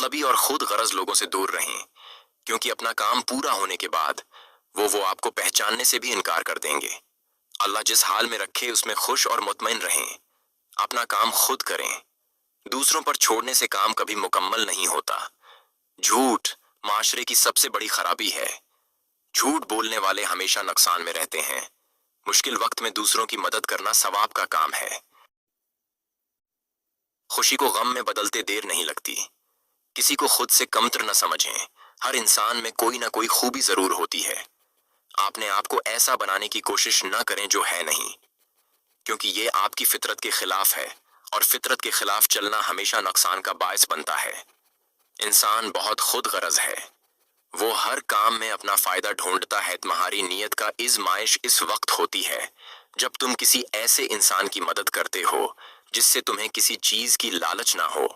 मतलबी और खुद गरज लोगों से दूर रहें, क्योंकि अपना काम पूरा होने के बाद वो आपको पहचानने से भी इनकार कर देंगे। अल्लाह जिस हाल में रखे उसमें खुश और मुतमईन रहें। अपना काम खुद करें। दूसरों पर छोड़ने से काम कभी मुकम्मल नहीं होता। झूठ माशरे की सबसे बड़ी खराबी है। झूठ बोलने वाले हमेशा नुकसान में रहते हैं। मुश्किल वक्त में दूसरों की मदद करना सवाब का काम है। खुशी को गम में बदलते देर नहीं लगती। किसी को खुद से कमतर न समझें। हर इंसान में कोई ना कोई खूबी जरूर होती है। आपने आपको ऐसा बनाने की कोशिश न करें जो है नहीं, क्योंकि ये आपकी फितरत के खिलाफ है और फितरत के खिलाफ चलना हमेशा नुकसान का बायस बनता है। इंसान बहुत खुद गरज है। वो हर काम में अपना फायदा ढूंढता है। तुम्हारी नीयत का इज़माइश इस वक्त होती है जब तुम किसी ऐसे इंसान की मदद करते हो जिससे तुम्हें किसी चीज की लालच ना हो।